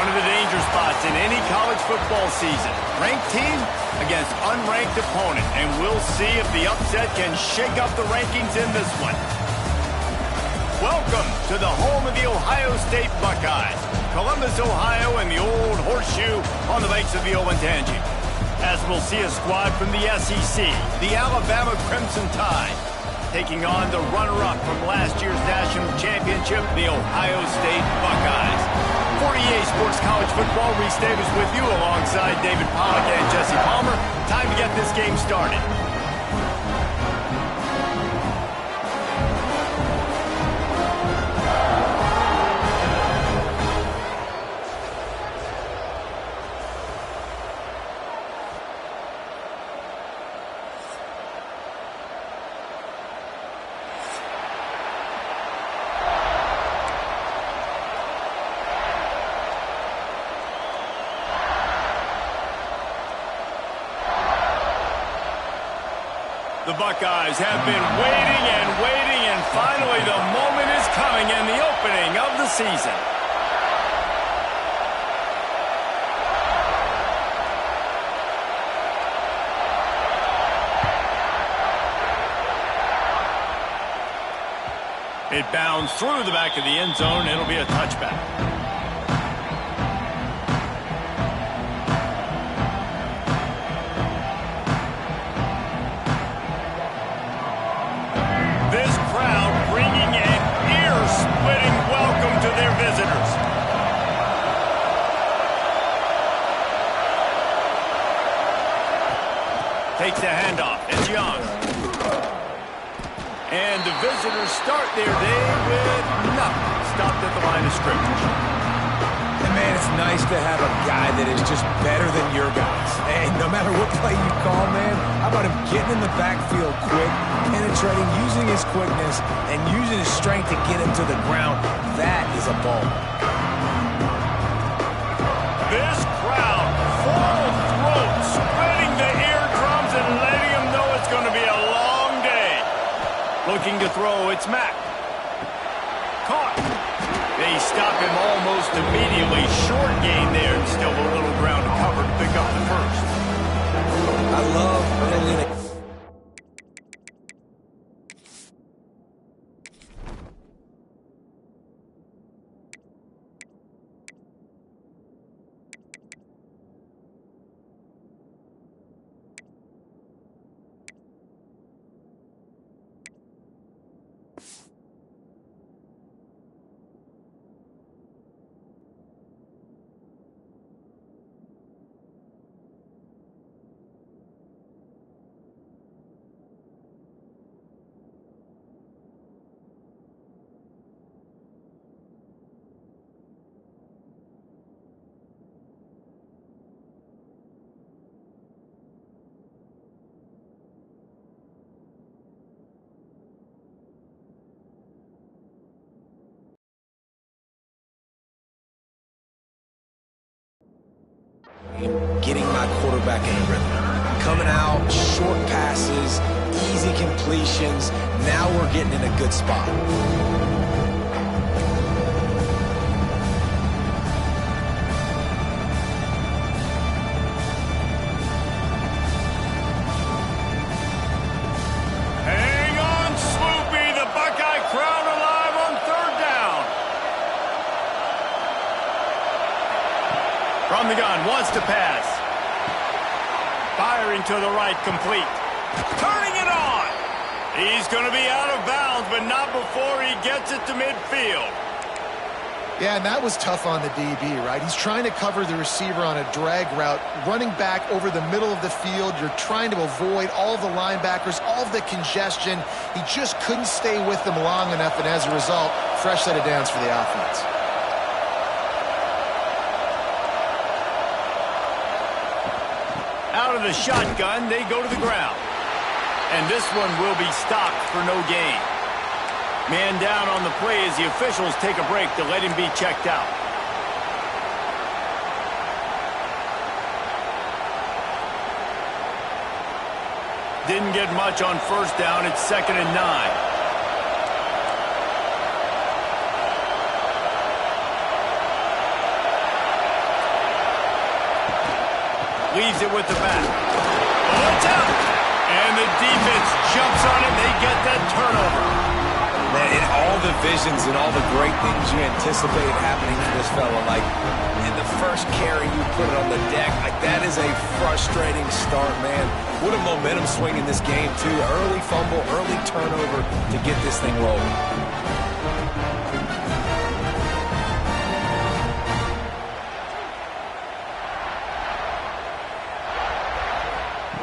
One of the danger spots in any college football season. Ranked team against unranked opponent. And we'll see if the upset can shake up the rankings in this one. Welcome to the home of the Ohio State Buckeyes. Columbus, Ohio, and the old horseshoe on the banks of the Olentangy. As we'll see a squad from the SEC, the Alabama Crimson Tide, taking on the runner-up from last year's national championship, the Ohio State Buckeyes. 48 Sports College Football, Reese Davis with you alongside David Pollack and Jesse Palmer. Time to get this game started. The Buckeyes have been waiting, and finally the moment is coming in the opening of the season. It bounds through the back of the end zone. It'll be a touchback. Takes the handoff. It's Young. And the visitors start their day with nothing. Stopped at the line of scrimmage. And man, it's nice to have a guy that is just better than your guys. Hey, no matter what play you call, man, how about him getting in the backfield quick, penetrating, using his quickness, and using his strength to get him to the ground. That is a ball. This crowd, full throat, spreading the eardrums and letting them know it's going to be a long day. Looking to throw, it's Mack. Caught. They stop him almost immediately. Short gain there, and still a little ground to cover to pick up the first. I love early. Getting my quarterback in a rhythm. Coming out, short passes, easy completions. Now we're getting in a good spot. Hang on, Sloopy. The Buckeye crowd alive on third down. From the gun, wants to pass. Firing to the right, complete. Turning it on. He's going to be out of bounds, but not before he gets it to midfield. Yeah, and that was tough on the DB, right? He's trying to cover the receiver on a drag route, running back over the middle of the field. You're trying to avoid all of the linebackers, all of the congestion. He just couldn't stay with them long enough, and as a result, fresh set of downs for the offense. Out of the shotgun, they go to the ground. And this one will be stopped for no gain. Man down on the play as the officials take a break to let him be checked out. Didn't get much on first down. It's 2nd and 9. leaves it with the back. Watch out! And the defense jumps on it. They get that turnover. Man, in all the visions and all the great things you anticipate happening to this fella, like in the first carry you put it on the deck, like that is a frustrating start, man. What a momentum swing in this game, too. Early fumble, early turnover to get this thing rolling.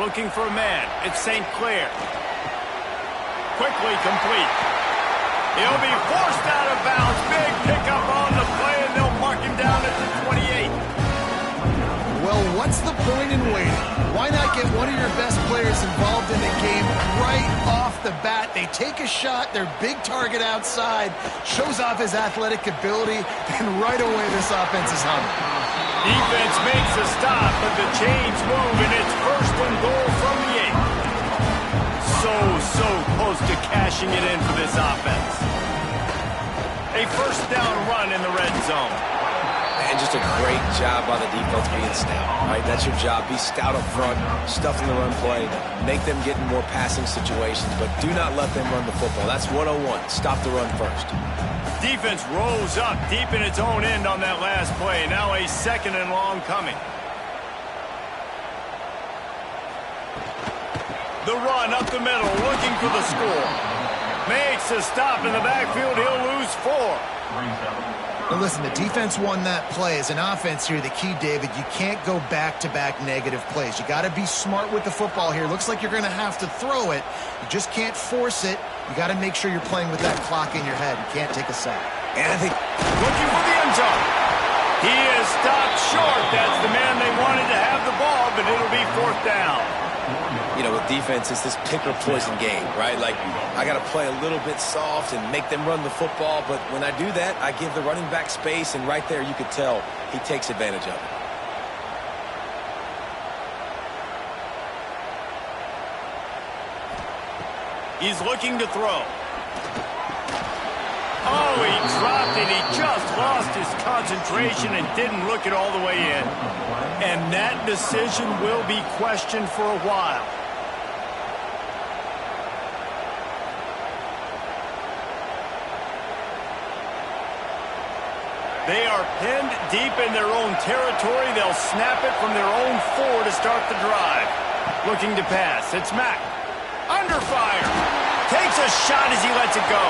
Looking for a man. It's St. Clair. Quickly complete. He'll be forced out of bounds. Big pickup on the play, and they'll mark him down at the 28. Well, what's the point in waiting? Why not get one of your best players involved in the game right off the bat? They take a shot, their big target outside, shows off his athletic ability, and right away this offense is humming. Defense makes a stop, but the chains move, and it's first and goal from the 8. So close to cashing it in for this offense. A first down run in the red zone. And just a great job by the defense being stout. Right, that's your job. Be stout up front, stuff in the run play, make them get in more passing situations, but do not let them run the football. That's 101. Stop the run first. Defense rolls up deep in its own end on that last play. Now a second and long coming. The run up the middle, looking for the score. Makes a stop in the backfield. He'll lose 4. Now listen, the defense won that play. As an offense here, the key, David, you can't go back-to-back negative plays. You got to be smart with the football here. Looks like you're going to have to throw it. You just can't force it. You got to make sure you're playing with that clock in your head. You can't take a sack. And I think looking for the end zone. He is stopped short. That's the man they wanted to have the ball, but it'll be 4th down. You know, with defense, it's this pick or poison game, right? Like, I got to play a little bit soft and make them run the football, but when I do that, I give the running back space, and right there you could tell he takes advantage of it. He's looking to throw. Oh, he dropped it. He just lost his concentration and didn't look it all the way in. And that decision will be questioned for a while. They are pinned deep in their own territory. They'll snap it from their own 4 to start the drive. Looking to pass. It's Mack. Under fire. Takes a shot as he lets it go.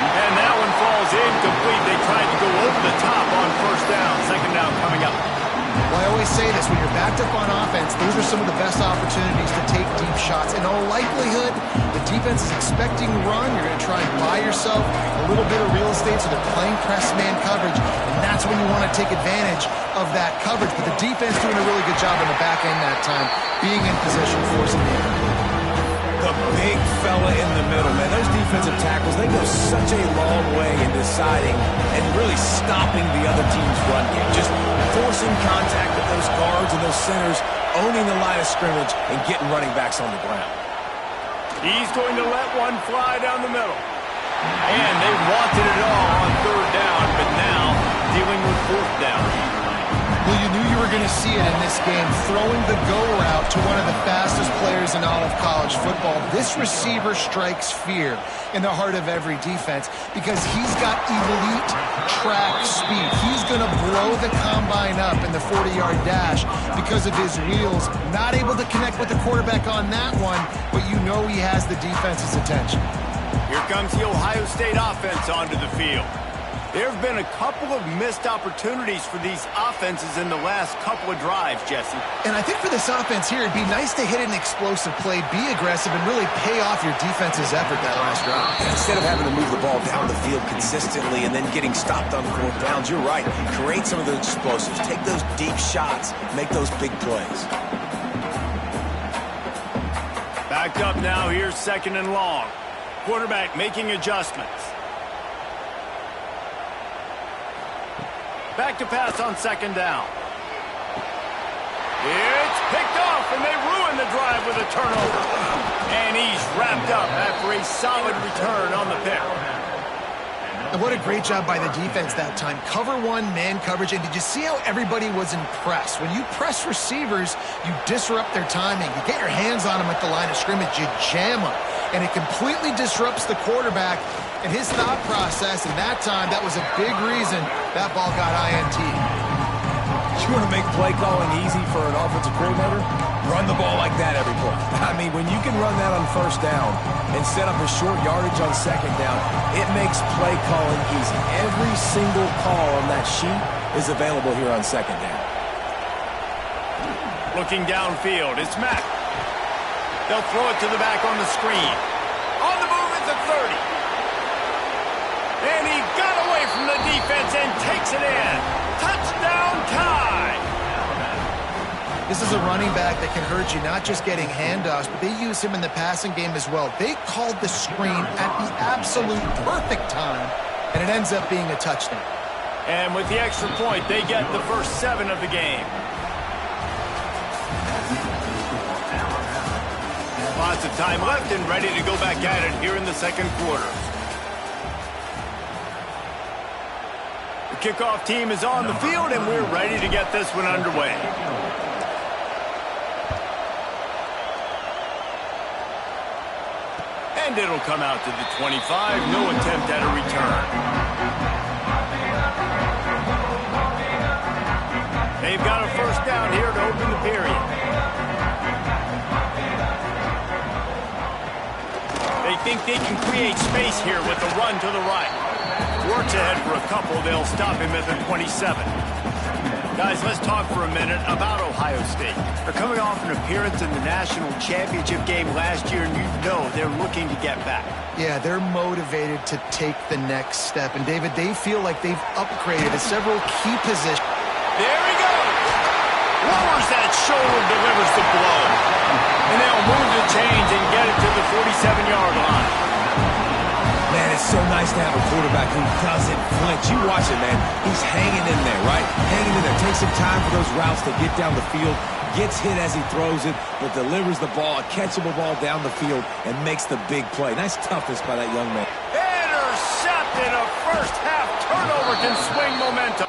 And that one falls incomplete. They tried to go over the top on first down. Second down coming up. Well, I always say this, when you're backed up on offense, those are some of the best opportunities to take deep shots. In all likelihood, the defense is expecting run. You're going to try and buy yourself a little bit of real estate, so they're playing press man coverage, and that's when you want to take advantage of that coverage. But the defense doing a really good job on the back end that time, being in position, forcing the incomplete. The big fella in the middle, man. Those defensive tackles, they go such a long way in deciding and really stopping the other team's run game. Just forcing contact with those guards and those centers, owning the line of scrimmage, and getting running backs on the ground. He's going to let one fly down the middle. And they wanted it all on 3rd down, but now dealing with 4th down. Well, you knew you were going to see it in this game, throwing the go route to one of the fastest players in all of college football. This receiver strikes fear in the heart of every defense because he's got elite track speed. He's going to blow the combine up in the 40-yard dash because of his wheels. Not able to connect with the quarterback on that one, but you know he has the defense's attention. Here comes the Ohio State offense onto the field. There have been a couple of missed opportunities for these offenses in the last couple of drives, Jesse. And I think for this offense here, it'd be nice to hit an explosive play, be aggressive, and really pay off your defense's effort that last drive. And instead of having to move the ball down the field consistently and then getting stopped on 4th downs, you're right. Create some of those explosives. Take those deep shots. Make those big plays. Backed up now. Here's 2nd and long. Quarterback making adjustments. Back to pass on 2nd down. It's picked off, and they ruin the drive with a turnover. And he's wrapped up after a solid return on the pick. And what a great job by the defense that time. Cover one, man coverage. And did you see how everybody was impressed? When you press receivers, you disrupt their timing. You get your hands on them at the line of scrimmage. You jam them. And it completely disrupts the quarterback and his thought process. And that time, that was a big reason that ball got INT. You want to make play calling easy for an offensive coordinator? Run the ball like that every play. I mean, when you can run that on first down and set up a short yardage on second down, it makes play calling easy. Every single call on that sheet is available here on second down. Looking downfield, it's Mack. They'll throw it to the back on the screen. On the move at the 30. And he got away from the defense and takes it in. Touchdown tie! This is a running back that can hurt you, not just getting handoffs, but they use him in the passing game as well. They called the screen at the absolute perfect time, and it ends up being a touchdown. And with the extra point, they get the first 7 of the game. Lots of time left and ready to go back at it here in the second quarter. The kickoff team is on the field, and we're ready to get this one underway. And it'll come out to the 25. No attempt at a return. They've got a first down here to open the period. They think they can create space here with a run to the right. Works ahead for a couple. They'll stop him at the 27. Guys, let's talk for a minute about Ohio State. They're coming off an appearance in the national championship game last year, and you know they're looking to get back. Yeah, they're motivated to take the next step. And, David, they feel like they've upgraded at several key positions. There he goes! Lowers that shoulder, delivers the blow. And they'll move the chains and get it to the 47-yard line. Man, it's so nice to have a quarterback who doesn't flinch. You watch it, man. He's hanging in there, right? Hanging in there. Takes some time for those routes to get down the field. Gets hit as he throws it, but delivers the ball, a catchable ball down the field, and makes the big play. Nice toughness by that young man. Intercepted. A first-half turnover can swing momentum.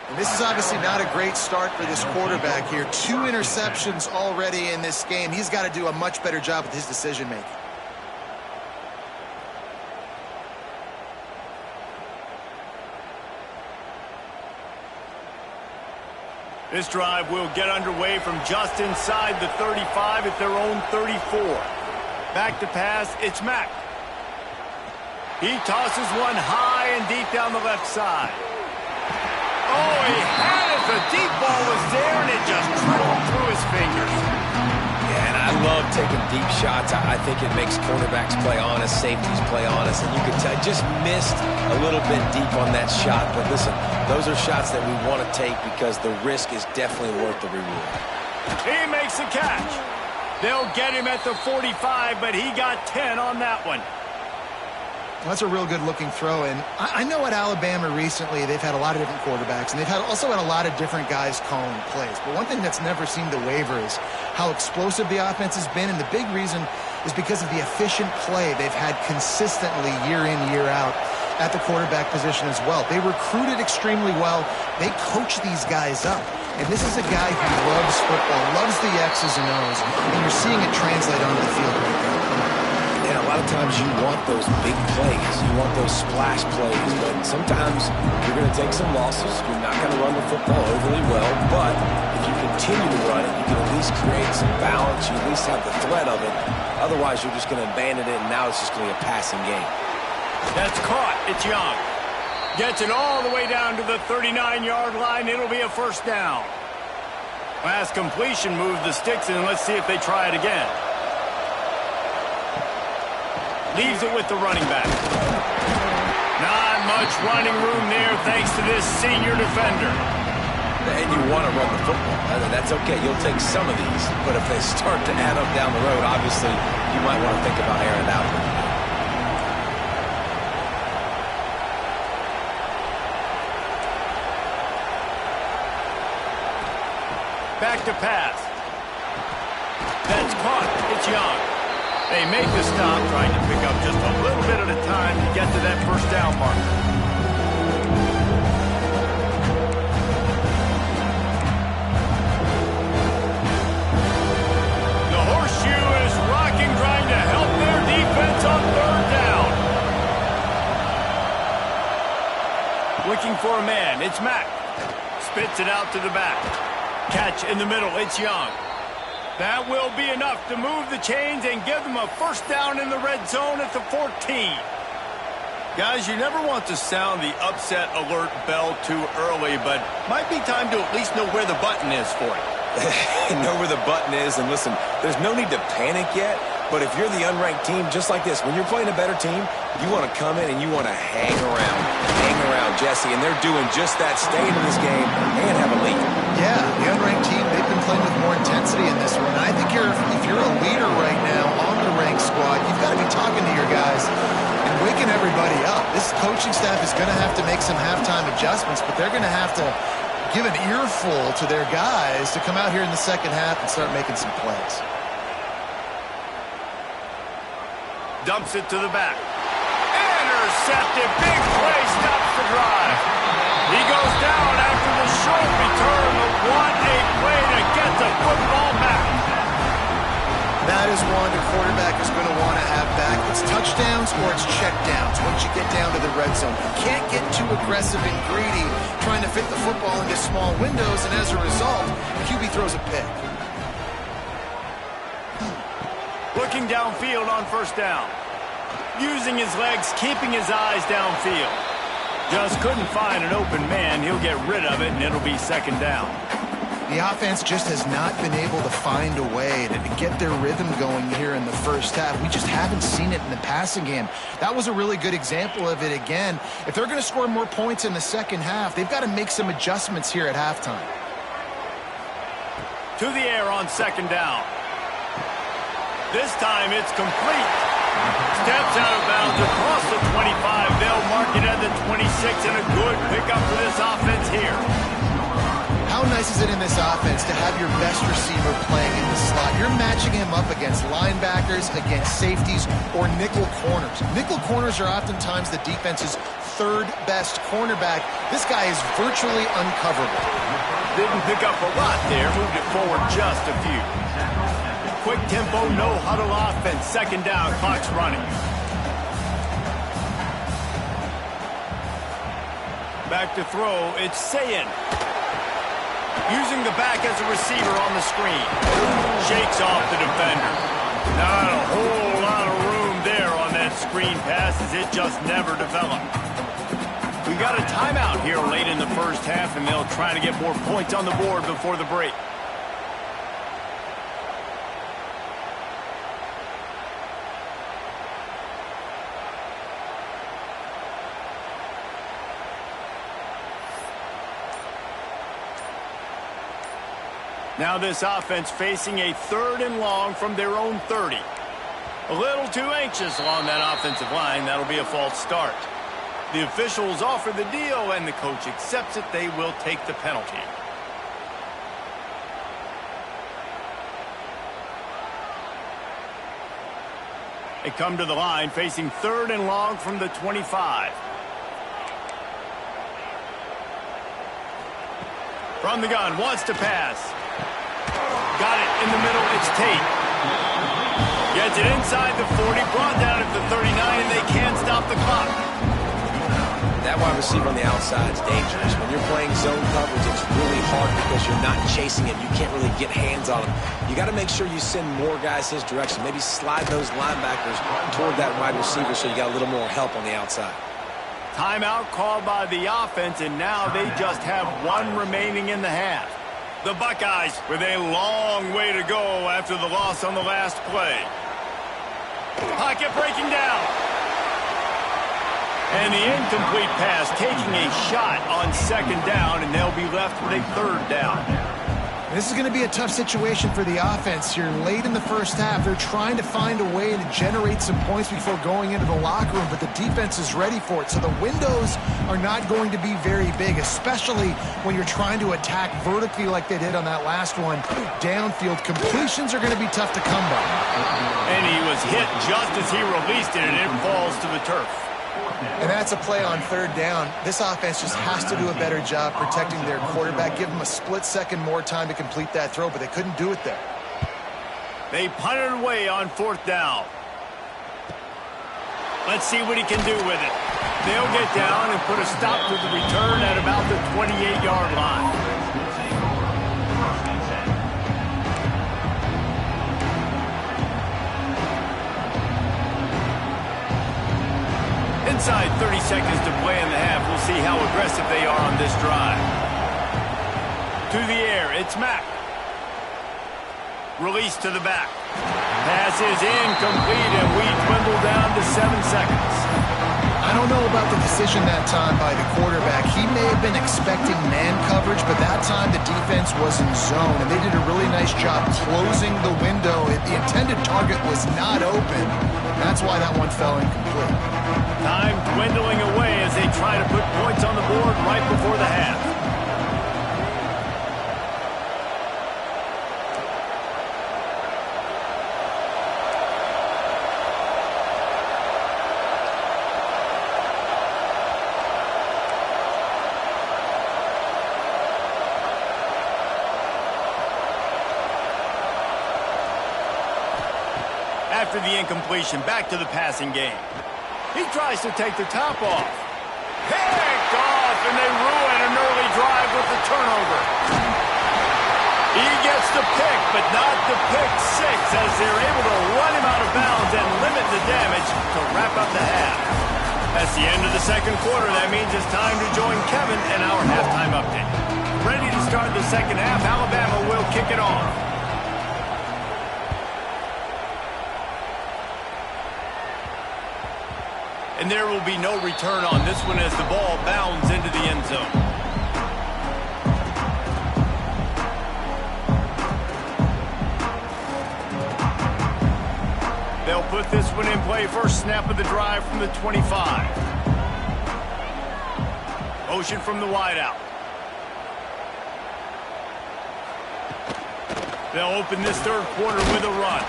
And this is obviously not a great start for this quarterback here. 2 interceptions already in this game. He's got to do a much better job with his decision-making. This drive will get underway from just inside the 35 at their own 34. Back to pass, it's Mack. He tosses one high and deep down the left side. Oh, he had it. The deep ball was there, and it just trickled through his fingers. Yeah, and I love taking deep shots. I think it makes cornerbacks play honest, safeties play honest, and you can tell just missed a little bit deep on that shot. But listen, those are shots that we want to take because the risk is definitely worth the reward. He makes the catch. They'll get him at the 45, but he got 10 on that one. Well, that's a real good-looking throw. And I know at Alabama recently they've had a lot of different quarterbacks, and they've also had a lot of different guys calling plays. But one thing that's never seemed to waver is how explosive the offense has been, and the big reason is because of the efficient play they've had consistently year in, year out at the quarterback position as well. They recruited extremely well. They coach these guys up. And this is a guy who loves football, loves the X's and O's, and you're seeing it translate onto the field right now. And a lot of times you want those big plays. You want those splash plays. But sometimes you're going to take some losses. You're not going to run the football overly well. But if you continue to run it, you can at least create some balance. You at least have the threat of it. Otherwise, you're just going to abandon it, and now it's just going to be a passing game. That's caught. It's Young. Gets it all the way down to the 39-yard line. It'll be a first down. Last completion moved the sticks in. Let's see if they try it again. Leaves it with the running back. Not much running room there thanks to this senior defender. And you want to run the football. That's okay. You'll take some of these. But if they start to add up down the road, obviously, you might want to think about airing it out. Back to pass. That's caught. It's Young. They make the stop, trying to pick up just a little bit at a time to get to that first down marker. The horseshoe is rocking, trying to help their defense on third down. Looking for a man. It's Mack. Spits it out to the back. Catch in the middle. It's Young. That will be enough to move the chains and give them a first down in the red zone at the 14. Guys, you never want to sound the upset alert bell too early, but might be time to at least know where the button is for it. Know where the button is, and listen, there's no need to panic yet, but if you're the unranked team, just like this, when you're playing a better team, you want to come in and you want to hang around Jesse, and they're doing just that, staying in this game and have a lead. Yeah, the unranked team, they've been playing with more intensity in this one. I think if you're a leader right now on the ranked squad, you've got to be talking to your guys and waking everybody up. This coaching staff is going to have to make some halftime adjustments, but they're going to have to give an earful to their guys to come out here in the second half and start making some plays. Dumps it to the back. Intercepted. Big play. Stops the drive. He goes down after the short return. But what a play to get the football back. That is one the quarterback is going to want to have back. It's touchdowns or it's checkdowns once you get down to the red zone. You can't get too aggressive and greedy trying to fit the football into small windows, and as a result, QB throws a pick. Looking downfield on first down. Using his legs, keeping his eyes downfield. Just couldn't find an open man. He'll get rid of it, and it'll be second down. The offense just has not been able to find a way to get their rhythm going here in the first half. We just haven't seen it in the passing game. That was a really good example of it again. If they're going to score more points in the second half, they've got to make some adjustments here at halftime. To the air on second down. This time it's complete. Steps out of bounds across the 25. They'll mark it at the 26, and a good pickup for this offense here. How nice is it in this offense to have your best receiver playing in the slot? You're matching him up against linebackers, against safeties, or nickel corners. Nickel corners are oftentimes the defense's third best cornerback. This guy is virtually uncoverable. Didn't pick up a lot there. Moved it forward just a few. Quick tempo, no huddle offense. Second down, clock's running. Back to throw, it's Sayin. Using the back as a receiver on the screen. Shakes off the defender. Not a whole lot of room there on that screen pass, as it just never developed. We got a timeout here late in the first half, and they'll try to get more points on the board before the break. Now this offense facing a third and long from their own 30. A little too anxious along that offensive line. That'll be a false start. The officials offer the deal, and the coach accepts it. They will take the penalty. They come to the line facing third and long from the 25. From the gun, wants to pass. Got it in the middle, it's Tate. Gets it inside the 40, brought down at the 39, and they can't stop the clock. That wide receiver on the outside is dangerous. When you're playing zone coverage, it's really hard because you're not chasing him. You can't really get hands on him. You got to make sure you send more guys his direction. Maybe slide those linebackers toward that wide receiver so you got a little more help on the outside. Timeout called by the offense, and now they just have one remaining in the half. The Buckeyes with a long way to go after the loss on the last play. Pocket breaking down. And the incomplete pass taking a shot on second down, and they'll be left with a third down. This is going to be a tough situation for the offense here. Late in the first half, they're trying to find a way to generate some points before going into the locker room, but the defense is ready for it. So the windows are not going to be very big, especially when you're trying to attack vertically like they did on that last one. Downfield completions are going to be tough to come by. And he was hit just as he released it, and it falls to the turf. And that's a play on third down. This offense just has to do a better job protecting their quarterback. Give them a split second more time to complete that throw, but they couldn't do it there. They punted away on fourth down. Let's see what he can do with it. They'll get down and put a stop to the return at about the 28-yard line. Inside 30 seconds to play in the half. We'll see how aggressive they are on this drive. To the air, it's Mack. Release to the back. Pass is incomplete, and we dwindle down to 7 seconds. I don't know about the decision that time by the quarterback. He may have been expecting man coverage, but that time the defense was in zone, and they did a really nice job closing the window. The intended target was not open. That's why that one fell incomplete. Time dwindling away as they try to put points on the board right before the half. After the incompletion, back to the passing game. He tries to take the top off. Picked off, and they ruin an early drive with the turnover. He gets the pick, but not the pick six, as they're able to run him out of bounds and limit the damage to wrap up the half. That's the end of the second quarter. That means it's time to join Kevin and our halftime update. Ready to start the second half, Alabama will kick it off. And there will be no return on this one as the ball bounds into the end zone. They'll put this one in play. First snap of the drive from the 25. Motion from the wideout. They'll open this third quarter with a run.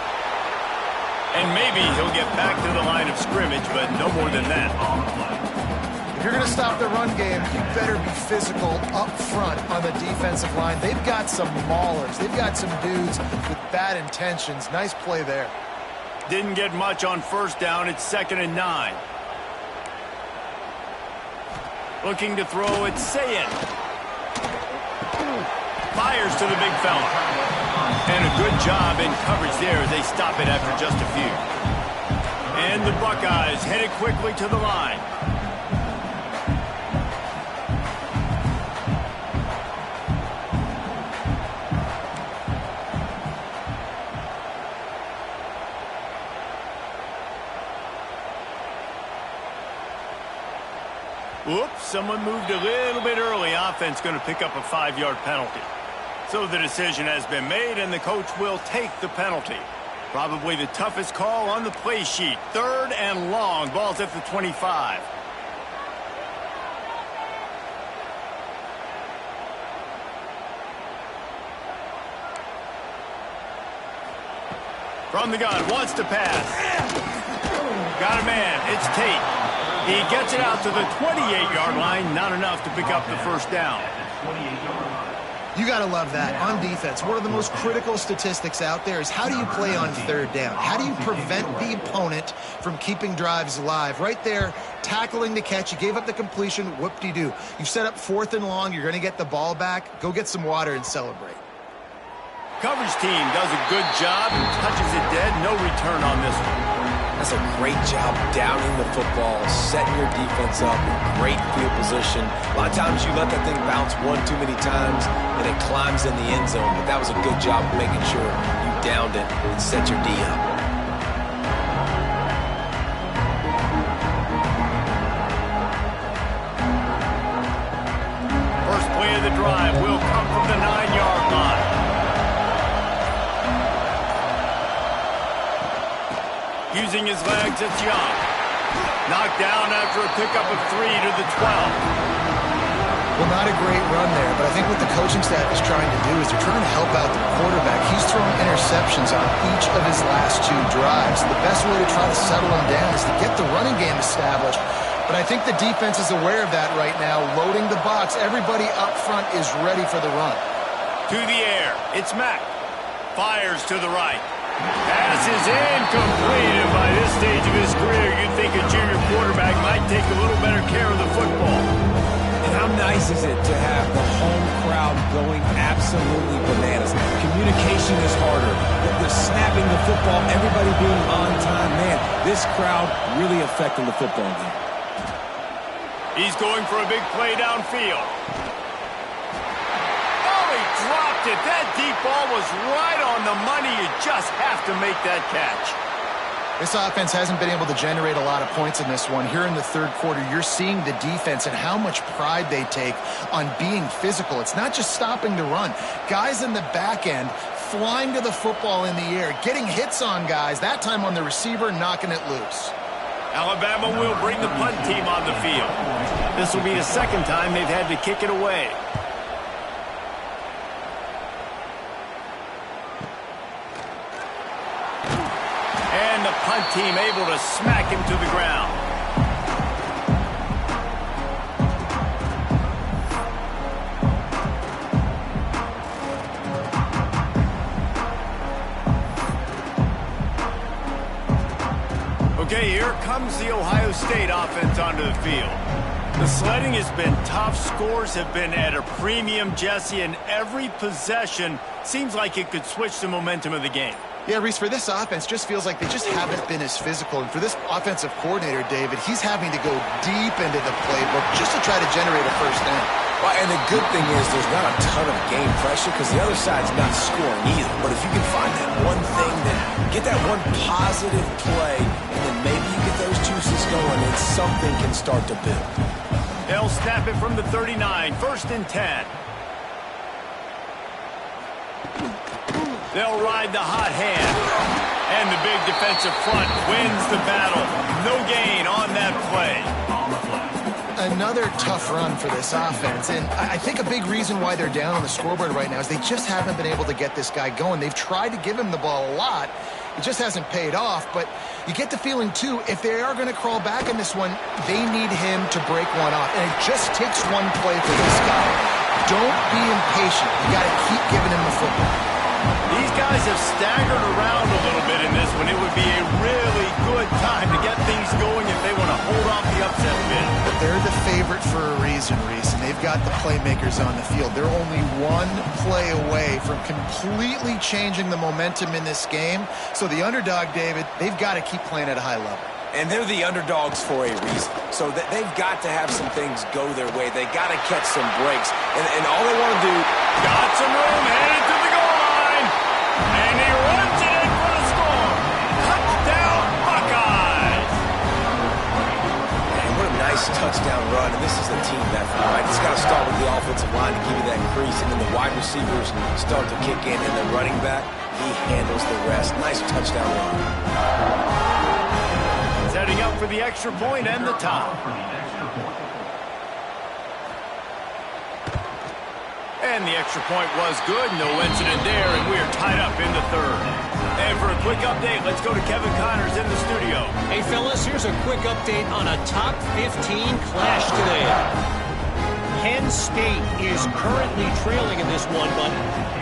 And maybe he'll get back to the line of scrimmage, but no more than that. If you're going to stop the run game, you better be physical up front on the defensive line. They've got some maulers. They've got some dudes with bad intentions. Nice play there. Didn't get much on first down. It's 2nd and 9. Looking to throw, it's Sayin. Fires to the big fella. And a good job in coverage there as they stop it after just a few. And the Buckeyes headed quickly to the line. Whoops, someone moved a little bit early. Offense going to pick up a 5-yard penalty. So the decision has been made, and the coach will take the penalty. Probably the toughest call on the play sheet. 3rd and long. Ball's at the 25. From the gun, wants to pass. Got a man. It's Tate. He gets it out to the 28-yard line. Not enough to pick up the first down. You got to love that. On defense, one of the most critical statistics out there is how do you play on third down? How do you prevent the opponent from keeping drives alive? Right there, tackling the catch. You gave up the completion. Whoop-de-doo. You've set up 4th and long. You're going to get the ball back. Go get some water and celebrate. Coverage team does a good job and touches it dead. No return on this one. That's a great job downing the football, setting your defense up in great field position. A lot of times you let that thing bounce one too many times and it climbs in the end zone, but that was a good job of making sure you downed it and set your D up. First play of the drive will come from the 9-yard line. Using his legs, it's Young. Knocked down after a pickup of 3 to the 12. Well, not a great run there, but I think what the coaching staff is trying to do is they're trying to help out the quarterback. He's thrown interceptions on each of his last 2 drives. The best way to try to settle him down is to get the running game established. But I think the defense is aware of that right now, loading the box. Everybody up front is ready for the run. To the air, it's Mack. Fires to the right. Pass is incomplete, and by this stage of his career, you'd think a junior quarterback might take a little better care of the football. And how nice is it to have the home crowd going absolutely bananas? Communication is harder. They're snapping the football, everybody being on time. Man, this crowd really affecting the football game. He's going for a big play downfield. Dropped it. That deep ball was right on the money. You just have to make that catch. This offense hasn't been able to generate a lot of points in this one. Here in the third quarter, you're seeing the defense and how much pride they take on being physical. It's not just stopping the run. Guys in the back end flying to the football in the air, getting hits on guys, that time on the receiver, knocking it loose. Alabama will bring the punt team on the field. This will be the second time they've had to kick it away. And the punt team able to smack him to the ground. Okay, here comes the Ohio State offense onto the field. The sledding has been tough. Scores have been at a premium, Jesse, and every possession seems like it could switch the momentum of the game. Yeah, Reese, for this offense, just feels like they just haven't been as physical. And for this offensive coordinator, David, he's having to go deep into the playbook just to try to generate a first down. Well, and the good thing is there's not a ton of game pressure because the other side's not scoring either. But if you can find that one thing, then get that one positive play, and then maybe you get those juices going and something can start to build. They'll snap it from the 39, 1st and 10. They'll ride the hot hand. And the big defensive front wins the battle. No gain on that play. Another tough run for this offense, and I think a big reason why they're down on the scoreboard right now is they just haven't been able to get this guy going. They've tried to give him the ball a lot. It just hasn't paid off, but you get the feeling, too, if they are going to crawl back in this one, they need him to break one off, and it just takes one play for this guy. Don't be impatient. You got to keep giving him the football. These guys have staggered around a little bit in this one. It would be a really good time to get things going if they want to hold off the upset bid. But they're the favorite for a reason, Reese, and they've got the playmakers on the field. They're only one play away from completely changing the momentum in this game. So the underdog, David, they've got to keep playing at a high level. And they're the underdogs for a reason. So they've got to have some things go their way. They got to catch some breaks. And all they want to do... Got some room, headed to the goal line. And he runs it in for the score. Touchdown, Buckeyes. Man, what a nice touchdown run. And this is a team effort, right? It's got to start with the offensive line to give you that crease. And then the wide receivers start to kick in. And the running back, he handles the rest. Nice touchdown run. Setting up for the extra point and the tie. And the extra point was good. No incident there, and we are tied up in the third. And for a quick update, let's go to Kevin Connors in the studio. Hey, fellas, here's a quick update on a top 15 clash today. Penn State is currently trailing in this one, but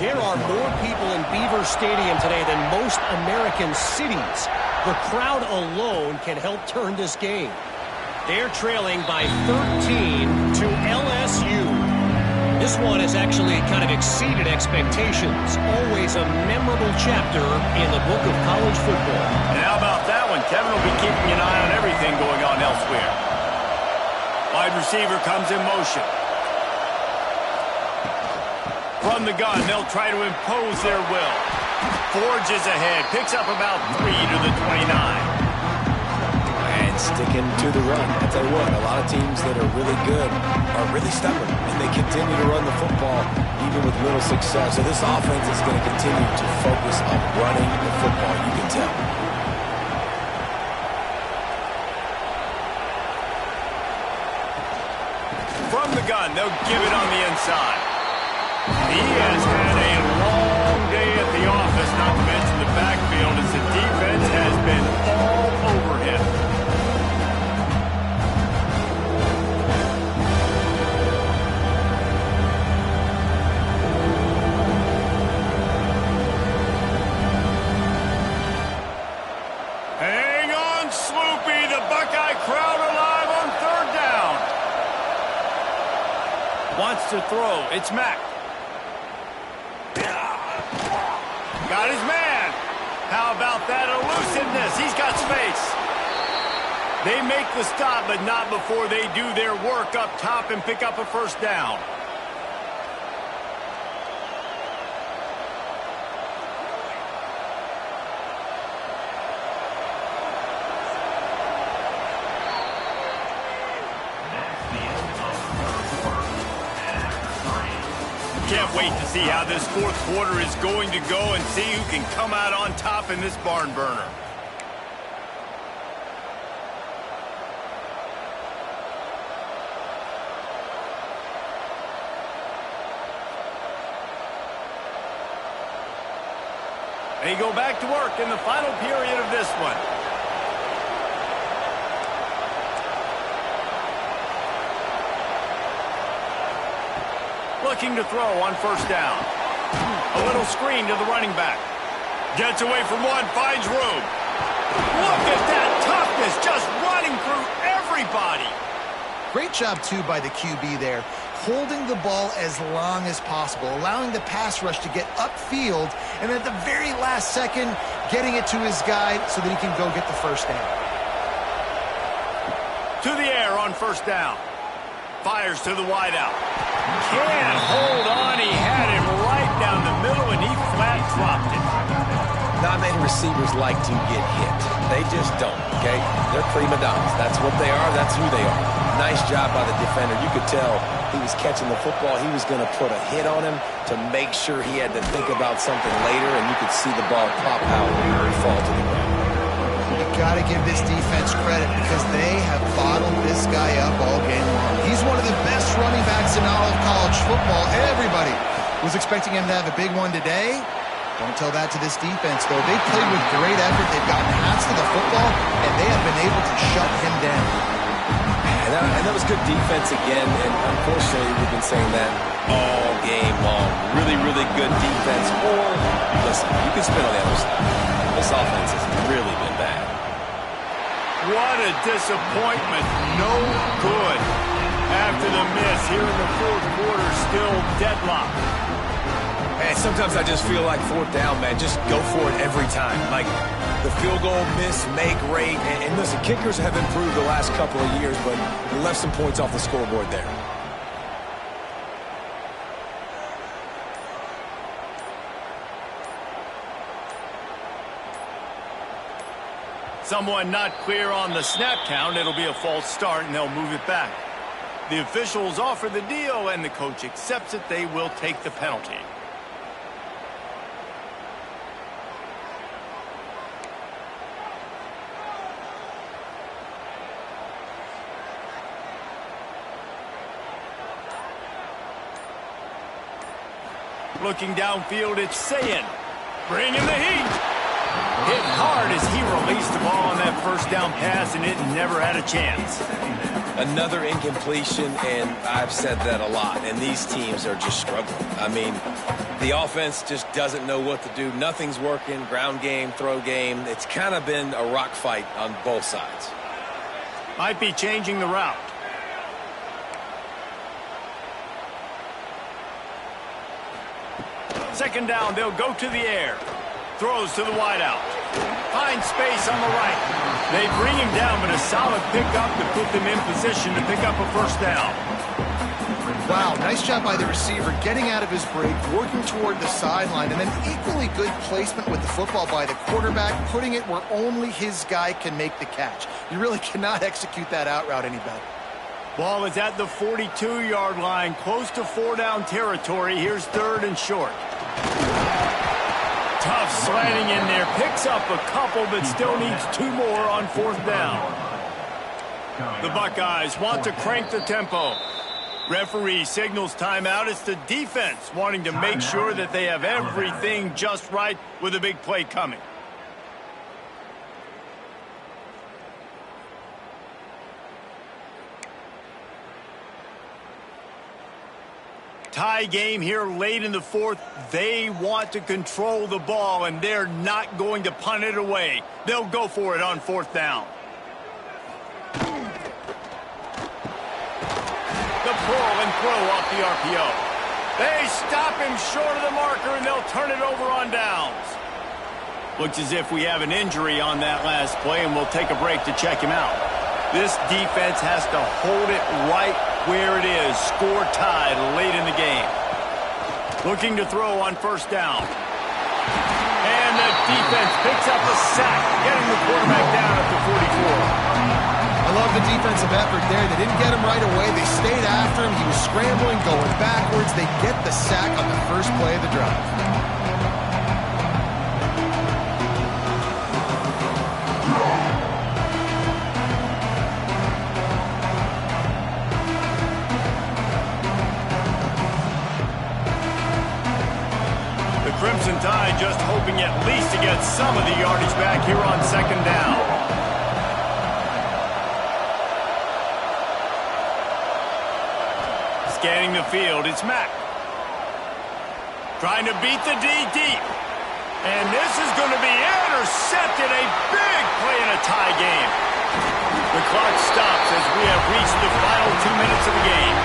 there are more people in Beaver Stadium today than most American cities. The crowd alone can help turn this game. They're trailing by 13 to LSU. This one has actually kind of exceeded expectations. Always a memorable chapter in the book of college football. And how about that one? Kevin will be keeping an eye on everything going on elsewhere. Wide receiver comes in motion. From the gun, they'll try to impose their will. Forges ahead, picks up about 3 to the 29. And sticking to the run. I tell you what, a lot of teams that are really good are really stubborn, and they continue to run the football even with little success. So this offense is going to continue to focus on running the football, you can tell. From the gun, they'll give it on the inside. He has had a long day at the office, not to mention the backfield, as the defense has been all over him. Hang on, Sloopy, the Buckeye crowd alive on third down. Wants to throw, it's Mack. Got his man. How about that elusiveness? He's got space. They make the stop, but not before they do their work up top and pick up a first down. Can't wait to see how this fourth quarter is going to go and see who can come out on top in this barn burner. They go back to work in the final period of this one. Looking to throw on first down. A little screen to the running back. Gets away from one, finds room. Look at that toughness, just running through everybody. Great job, too, by the QB there, holding the ball as long as possible, allowing the pass rush to get upfield, and at the very last second, getting it to his guy so that he can go get the first down. To the air on first down. Fires to the wideout. Can't hold on. He had him right down the middle, and he flat dropped it. Not many receivers like to get hit. They just don't, okay? They're prima donnas. That's what they are. That's who they are. Nice job by the defender. You could tell he was catching the football. He was going to put a hit on him to make sure he had to think about something later, and you could see the ball pop out or fall to the ground. You got to give this defense credit because they have bottled this guy up all game long. He's one of the best running backs in all of college football. Everybody was expecting him to have a big one today. Don't tell that to this defense, though. They played with great effort. They've gotten hands to the football, and they have been able to shut him down. And that was good defense again, and unfortunately we've been saying that all game long. Really, really good defense. Or, listen, you can spin on the other side. This offense has really been bad. What a disappointment. No good. After the miss here in the fourth quarter, still deadlocked. And sometimes I just feel like fourth down, man, just go for it every time. Like the field goal miss, make rate. And listen, kickers have improved the last couple of years, but they left some points off the scoreboard there. Someone not clear on the snap count. It'll be a false start, and they'll move it back. The officials offer the deal, and the coach accepts it. They will take the penalty. Looking downfield, it's Sayin. Bringing the heat. Hit hard as he released the ball on that first down pass, and it never had a chance. Another incompletion, and I've said that a lot, and these teams are just struggling. I mean, the offense just doesn't know what to do. Nothing's working, ground game, throw game. It's kind of been a rock fight on both sides. Might be changing the route. Second down, they'll go to the air. Throws to the wideout. Finds space on the right. They bring him down, but a solid pickup to put them in position to pick up a first down. Wow, nice job by the receiver getting out of his break, working toward the sideline, and then equally good placement with the football by the quarterback, putting it where only his guy can make the catch. You really cannot execute that out route any better. Ball is at the 42-yard line, close to 4-down territory. Here's third and short. Tough slanting in there. Picks up a couple, but still needs 2 more on 4th down. The Buckeyes want to crank the tempo. Referee signals timeout. It's the defense wanting to make sure that they have everything just right with a big play coming. Tie game here late in the 4th. They want to control the ball, and they're not going to punt it away. They'll go for it on 4th down. The pull and throw off the RPO. They stop him short of the marker, and they'll turn it over on downs. Looks as if we have an injury on that last play, and we'll take a break to check him out. This defense has to hold it right where it is. Score tied late in the game. Looking to throw on 1st down. And the defense picks up a sack, getting the quarterback down at the 44. I love the defensive effort there. They didn't get him right away. They stayed after him. He was scrambling, going backwards. They get the sack on the first play of the drive. Crimson Tide just hoping at least to get some of the yardage back here on 2nd down. Scanning the field, it's Mack. Trying to beat the D deep. And this is going to be intercepted. A big play in a tie game. The clock stops as we have reached the final 2 minutes of the game.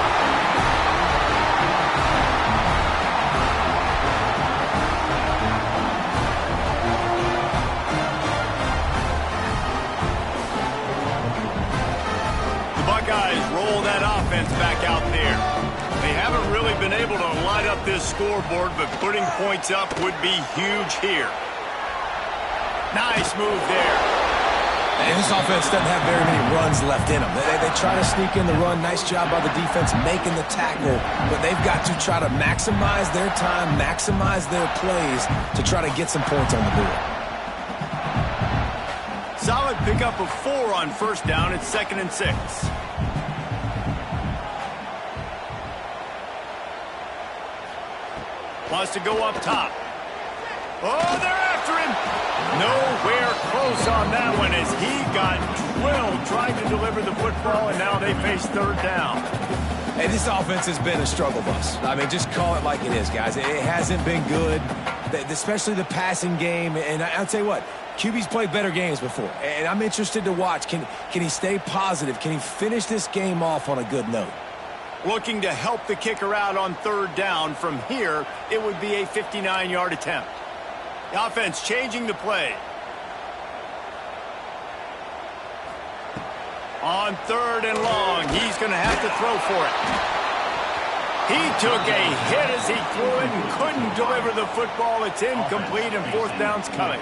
Roll that offense back out there. They haven't really been able to light up this scoreboard, but putting points up would be huge here. Nice move there. And this offense doesn't have very many runs left in them. They try to sneak in the run. Nice job by the defense making the tackle, but they've got to try to maximize their time, maximize their plays to try to get some points on the board. Solid pickup of 4 on 1st down. It's 2nd and 6. Wants to go up top. Oh, they're after him. Nowhere close on that one as he got drilled trying to deliver the football, and now they face 3rd down. Hey, this offense has been a struggle bus. I mean, just call it like it is, guys. It hasn't been good, especially the passing game. And I'll tell you what, QB's played better games before, and I'm interested to watch. Can he stay positive? Can he finish this game off on a good note? Looking to help the kicker out on 3rd down. From here, it would be a 59-yard attempt. The offense changing the play. On 3rd and long, he's going to have to throw for it. He took a hit as he threw it and couldn't deliver the football. It's incomplete, and 4th down's coming.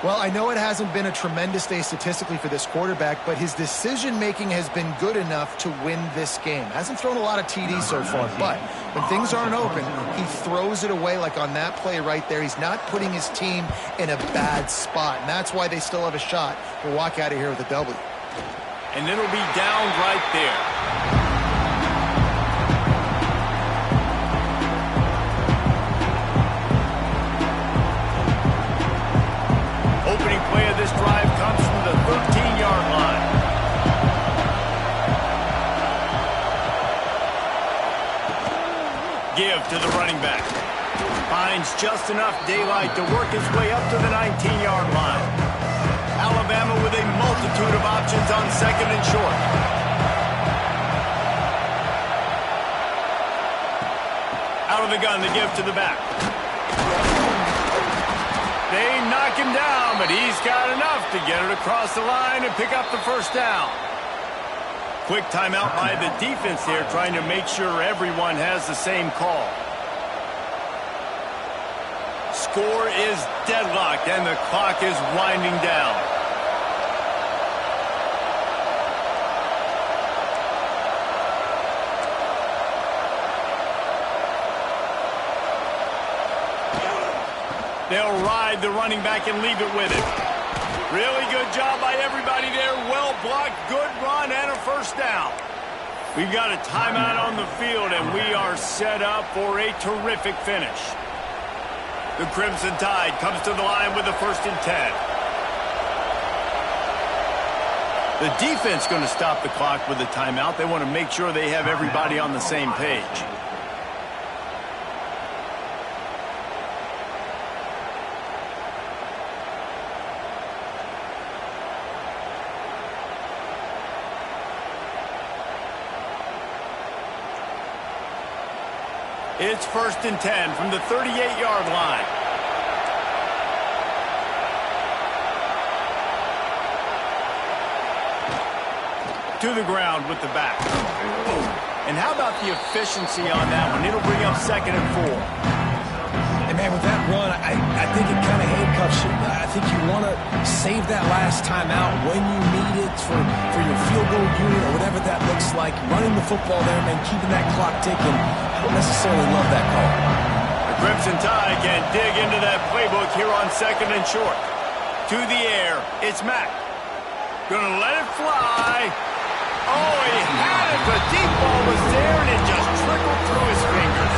Well, I know it hasn't been a tremendous day statistically for this quarterback, but his decision-making has been good enough to win this game. Hasn't thrown a lot of TDs so far, but when things aren't open, he throws it away like on that play right there. He's not putting his team in a bad spot, and that's why they still have a shot to walk out of here with a W. And it'll be down right there. Opening play of this drive comes from the 13-yard line. to the running back. Finds just enough daylight to work his way up to the 19-yard line. Alabama with a multitude of options on second and short. Out of the gun, the give to the back. They knock him down, but he's got enough to get it across the line and pick up the first down. Quick timeout by the defense here, trying to make sure everyone has the same call. Score is deadlocked, and the clock is winding down. They'll ride the running back and leave it with him. Really good job by everybody there. Well blocked, good run, and a first down. We've got a timeout on the field, and we are set up for a terrific finish. The Crimson Tide comes to the line with a 1st and 10. The defense going to stop the clock with a timeout. They want to make sure they have everybody on the same page. It's 1st and 10 from the 38-yard line. To the ground with the back. And how about the efficiency on that one? It'll bring up 2nd and 4. And, man, with that run, I think it kind of handcuffs you. I think you want to save that last time out when you need it for your field goal unit or whatever that looks like. Running the football there, man, keeping that clock ticking. I don't necessarily love that call. The Crimson Tide can dig into that playbook here on 2nd and short. To the air, it's Mack. Gonna let it fly. Oh, he had it. The deep ball was there, and it just trickled through his fingers.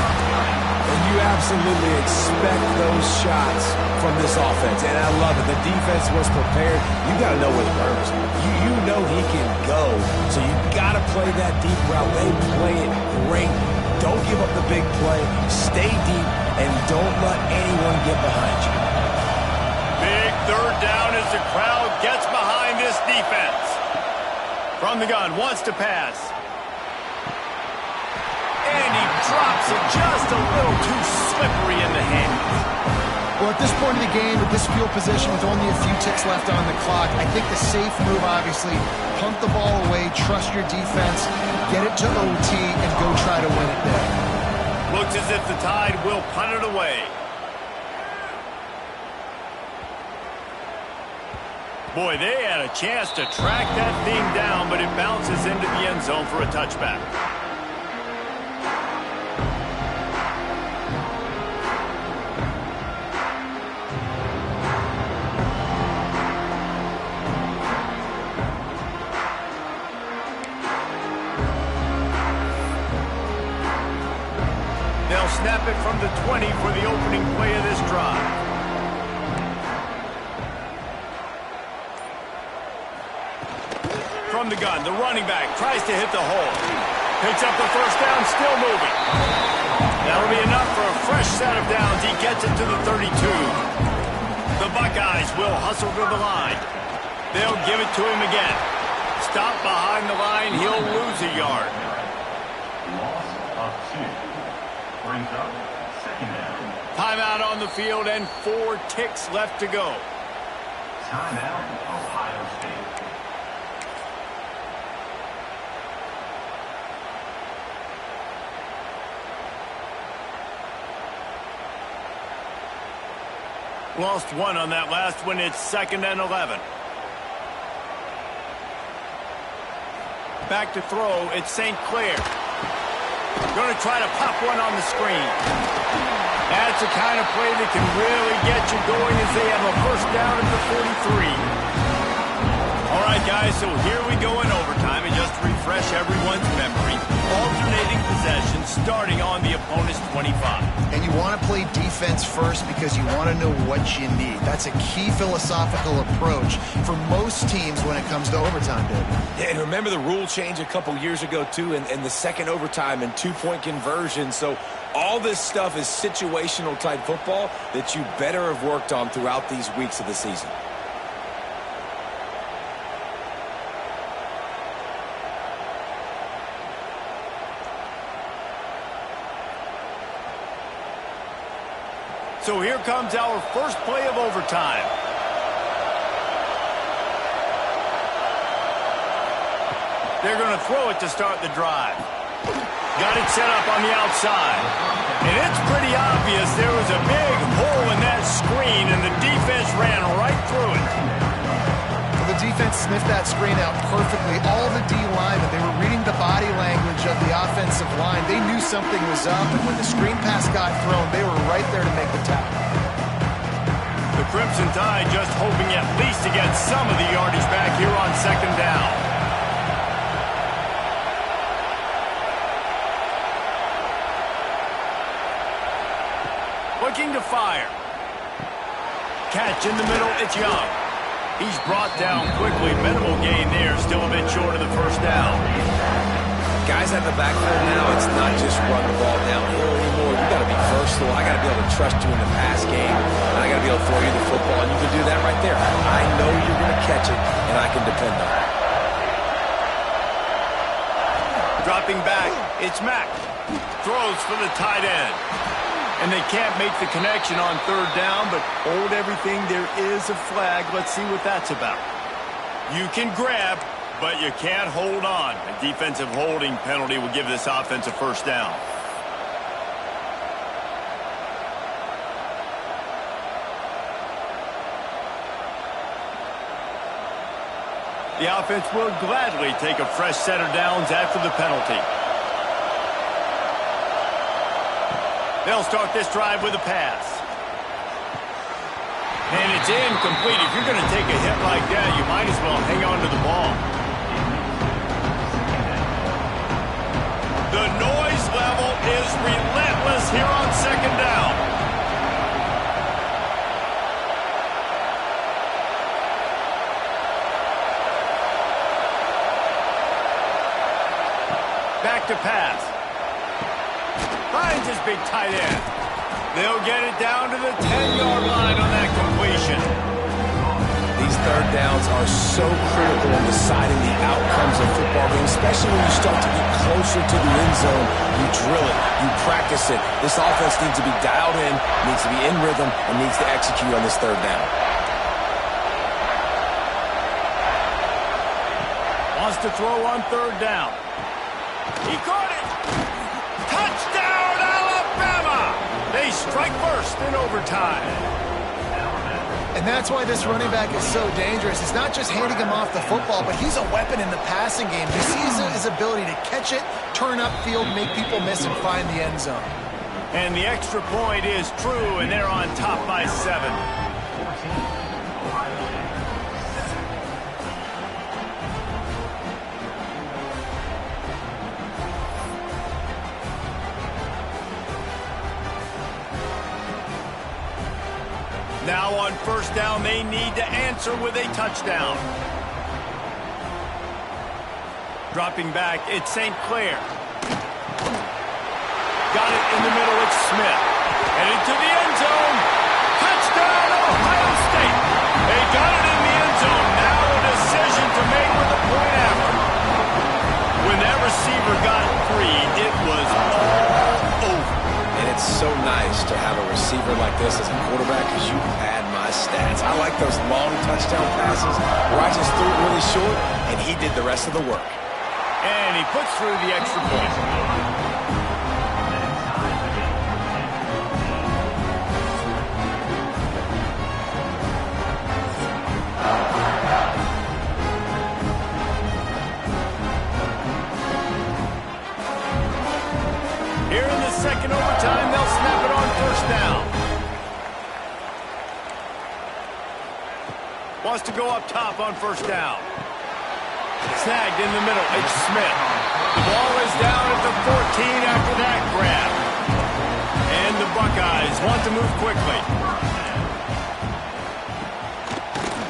And you absolutely expect those shots from this offense, and I love it. The defense was prepared. You got to know where the burner's. You know he can go, so you got to play that deep route. They play it great. Don't give up the big play. Stay deep, and don't let anyone get behind you. Big 3rd down as the crowd gets behind this defense. From the gun, wants to pass. And he drops it just a little too slippery in the hands. Well, at this point of the game, with this field position, with only a few ticks left on the clock, I think the safe move, obviously, punt the ball away, trust your defense, get it to OT, and go try to win it there. Looks as if the Tide will punt it away. Boy, they had a chance to track that thing down, but it bounces into the end zone for a touchback. They'll snap it from the 20 for the opening play of this drive. From the gun, the running back tries to hit the hole. Picks up the first down, still moving. That'll be enough for a fresh set of downs. He gets it to the 32. The Buckeyes will hustle to the line. They'll give it to him again. Stop behind the line, he'll lose a yard. Loss of 2. Brings up 2nd down. Timeout on the field and 4 ticks left to go. Timeout, Ohio State. Lost 1 on that last one. It's 2nd and 11. Back to throw. It's St. Clair. Going to try to pop one on the screen. That's the kind of play that can really get you going as they have a first down at the 43. All right, guys, so here we go in overtime. In just to refresh everyone's memory. Alternating possession starting on the opponent's 25. And you want to play defense first because you want to know what you need. That's a key philosophical approach for most teams when it comes to overtime, David. Yeah, and remember the rule change a couple years ago, too, and the second overtime and two-point conversion. So all this stuff is situational-type football that you better have worked on throughout these weeks of the season. So here comes our first play of overtime. They're going to throw it to start the drive. Got it set up on the outside. And it's pretty obvious there was a big hole in that screen, and the defense ran right through it. Well, the defense sniffed that screen out perfectly. All the D linemen, they were reading the body language of the offensive line. They knew something was up, and when the screen pass got thrown, they were right there to make the tackle. The Crimson Tide just hoping at least to get some of the yardage back here on second down. Looking to fire. Catch in the middle, it's Young. He's brought down quickly. Minimal gain there, still a bit short of the first down. Guys at the backfield now, it's not just run the ball downhill anymore. You got to be versatile. I got to be able to trust you in the pass game. And I got to be able to throw you the football, and you can do that right there. I know you're going to catch it, and I can depend on it. Dropping back, it's Mack. Throws for the tight end. And they can't make the connection on third down, but hold everything. There is a flag. Let's see what that's about. You can grab, but you can't hold on. A defensive holding penalty will give this offense a first down. The offense will gladly take a fresh set of downs after the penalty. They'll start this drive with a pass. And it's incomplete. If you're going to take a hit like that, you might as well hang on to the ball. The noise level is relentless here on second down. Back to pass. Finds his big tight end. They'll get it down to the 10-yard line on that completion. These third downs are so critical in deciding the outcomes of football games, especially when you start to get closer to the end zone. You drill it, you practice it. This offense needs to be dialed in, needs to be in rhythm, and needs to execute on this third down. Wants to throw on third down. He caught it. Touchdown, Alabama! They strike first in overtime. And that's why this running back is so dangerous. It's not just handing him off the football, but he's a weapon in the passing game. You see his ability to catch it, turn upfield, make people miss, and find the end zone. And the extra point is true, and they're on top by 7. Now on first down, they need to answer with a touchdown. Dropping back, it's St. Clair. Got it in the middle, it's Smith. Headed to the end zone. Touchdown, Ohio State. They got it in the end zone. Now a decision to make with a point after. When that receiver got free, it was all over. And it's so nice to have a receiver like this as a quarterback because you pad my stats. I like those long touchdown passes where I just threw it really short and he did the rest of the work. And he puts through the extra point. Here in the second overtime, they'll snap it on first down. Wants to go up top on first down. Snagged in the middle. It's Smith. The ball is down at the 14 after that grab. And the Buckeyes want to move quickly.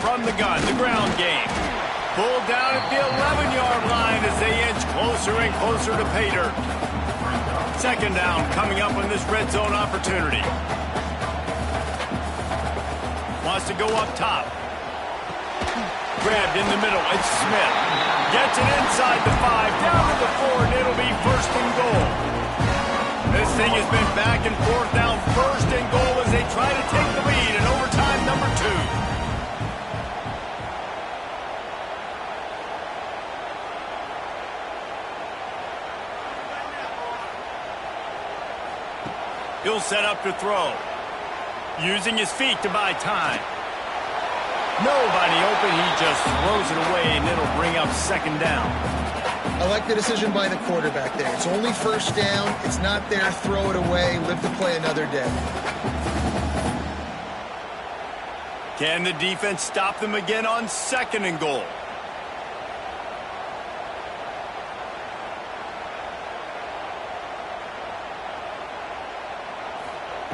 From the gun, the ground game. Pulled down at the 11-yard line as they inch closer and closer to pay dirt. Second down coming up on this red zone opportunity. Wants to go up top. Grabbed in the middle. It's Smith. Gets it inside the 5, down to the 4, and it'll be first and goal. This thing has been back and forth now. First and goal as they try to take the lead in overtime number 2. He'll set up to throw. Using his feet to buy time. Nobody open. He just throws it away, and it'll bring up second down. I like the decision by the quarterback there. It's only first down. It's not there. Throw it away. Live to play another day. Can the defense stop them again on second and goal?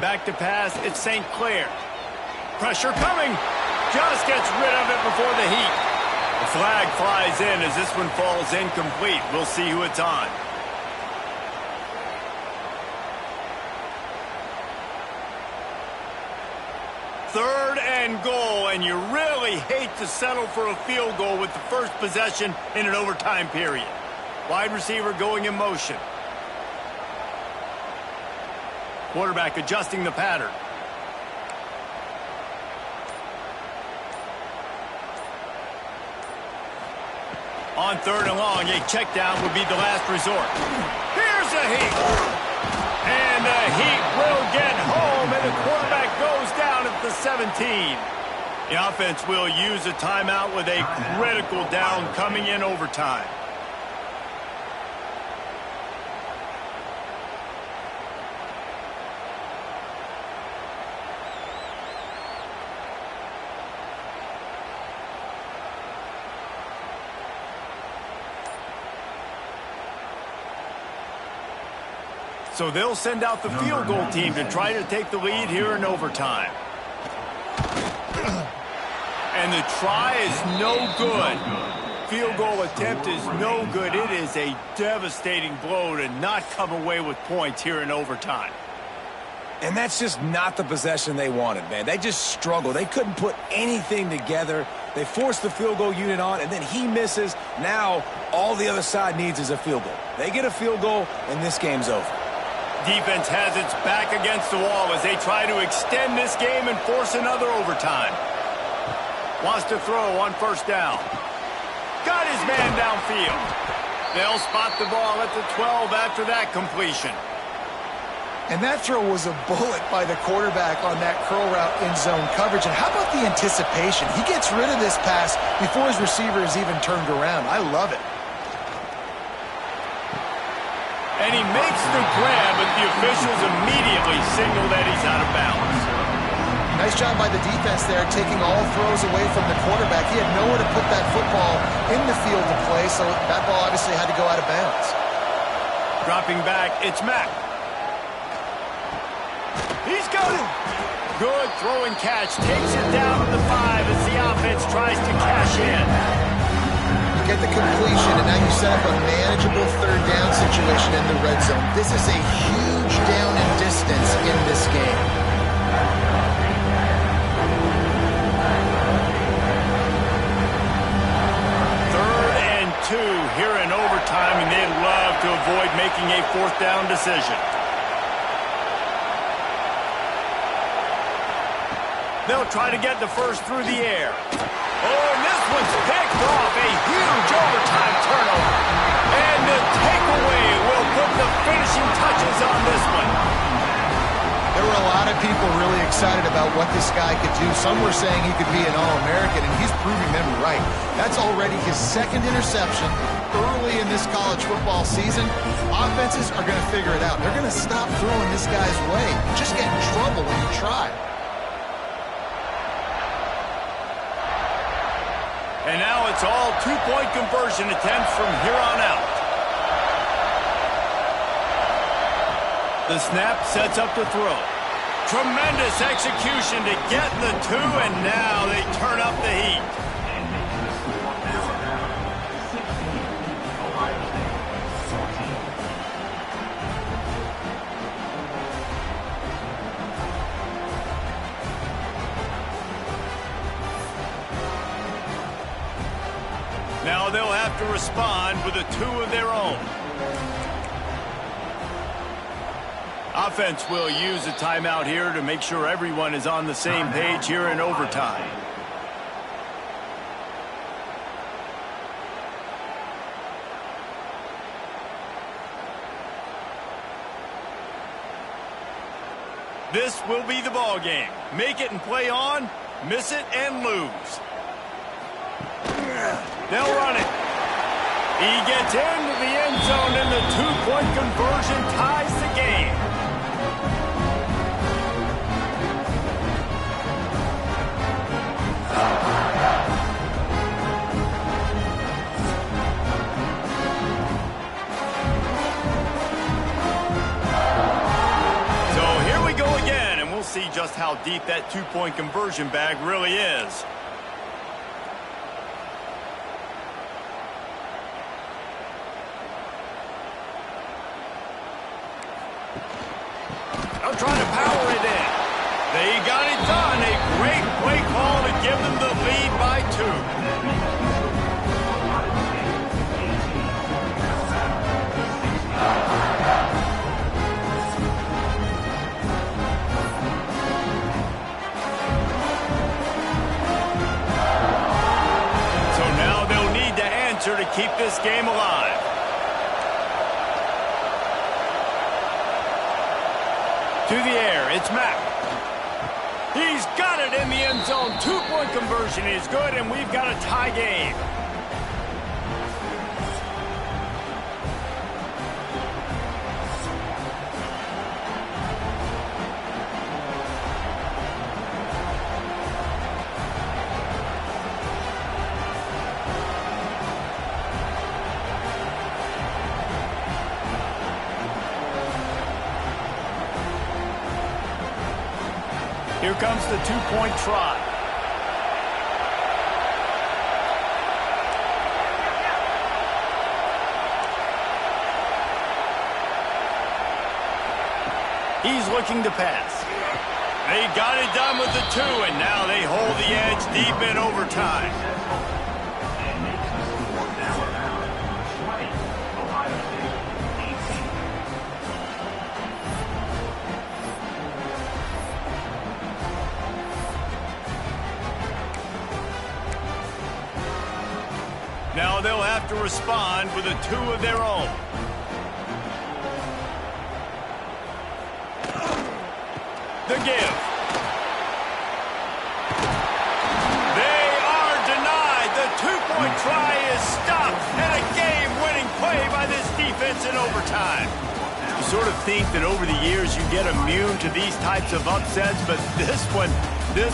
Back to pass, it's St. Clair. Pressure coming. Just gets rid of it before the heat. The flag flies in as this one falls incomplete. We'll see who it's on. Third and goal, and you really hate to settle for a field goal with the first possession in an overtime period. Wide receiver going in motion. Quarterback adjusting the pattern. On third and long, a check down would be the last resort. Here's a heat. And the Heat will get home, and the quarterback goes down at the 17. The offense will use a timeout with a critical down coming in overtime. So they'll send out the field goal team to try to take the lead here in overtime. And the try is no good. Field goal attempt is no good. It is a devastating blow to not come away with points here in overtime. And that's just not the possession they wanted, man. They just struggled. They couldn't put anything together. They forced the field goal unit on, and then he misses. Now all the other side needs is a field goal. They get a field goal, and this game's over. Defense has its back against the wall as they try to extend this game and force another overtime. Wants to throw on first down. Got his man downfield. They'll spot the ball at the 12 after that completion. And that throw was a bullet by the quarterback on that curl route in zone coverage. And how about the anticipation? He gets rid of this pass before his receiver is even turned around. I love it. And he makes the grab, but the officials immediately signal that he's out of bounds. Nice job by the defense there, taking all throws away from the quarterback. He had nowhere to put that football in the field to play, so that ball obviously had to go out of bounds. Dropping back, it's Mack. He's got it. Good throw and catch. Takes it down to the 5 as the offense tries to cash in. Get the completion, and now you set up a manageable third down situation in the red zone. This is a huge down in distance in this game. Third and 2 here in overtime, and they'd love to avoid making a fourth down decision. They'll try to get the first through the air. Oh, and this one's picked off. A huge overtime turnover. And the takeaway will put the finishing touches on this one. There were a lot of people really excited about what this guy could do. Some were saying he could be an All-American, and he's proving them right. That's already his second interception early in this college football season. Offenses are going to figure it out. They're going to stop throwing this guy's way. You just get in trouble when you try. And now it's all two-point conversion attempts from here on out. The snap sets up the throw. Tremendous execution to get the two, and now they turn up the heat. Now they'll have to respond with a two of their own. Offense will use a timeout here to make sure everyone is on the same page here in overtime. This will be the ball game. Make it and play on, miss it and lose. They'll run it. He gets into the end zone, and the two-point conversion ties the game. So here we go again, and we'll see just how deep that two-point conversion bag really is. They'll try to power it in. They got it done. A great play call to give them the lead by 2. So now they'll need to answer to keep this game alive. To the air, it's Mack. He's got it in the end zone. Two-point conversion is good, and we've got a tie game. Here comes the two-point try. He's looking to pass. They got it done with the 2, and now they hold the edge deep in overtime. Now they'll have to respond with a 2 of their own. The give. They are denied. The two-point try is stopped, and a game-winning play by this defense in overtime. You sort of think that over the years you get immune to these types of upsets, but this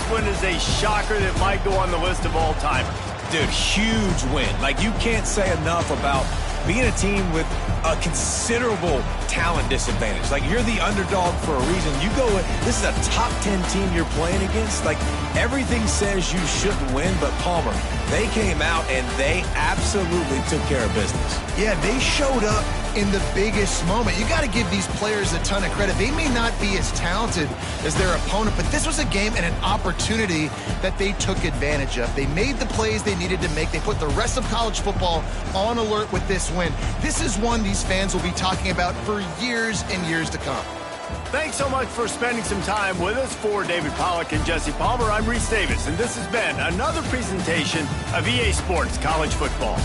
one is a shocker that might go on the list of all-timers. Dude, huge win. Like, you can't say enough about being a team with a considerable talent disadvantage. Like, you're the underdog for a reason. You go, this is a top 10 team you're playing against. Like, everything says you shouldn't win, but Palmer, they came out and they absolutely took care of business. Yeah, they showed up in the biggest moment. You got to give these players a ton of credit. They may not be as talented as their opponent, but this was a game and an opportunity that they took advantage of. They made the plays they needed to make. They put the rest of college football on alert with this win. This is one these fans will be talking about for years and years to come. Thanks so much for spending some time with us. For David Pollack and Jesse Palmer, I'm Reese Davis, and this has been another presentation of EA Sports College Football.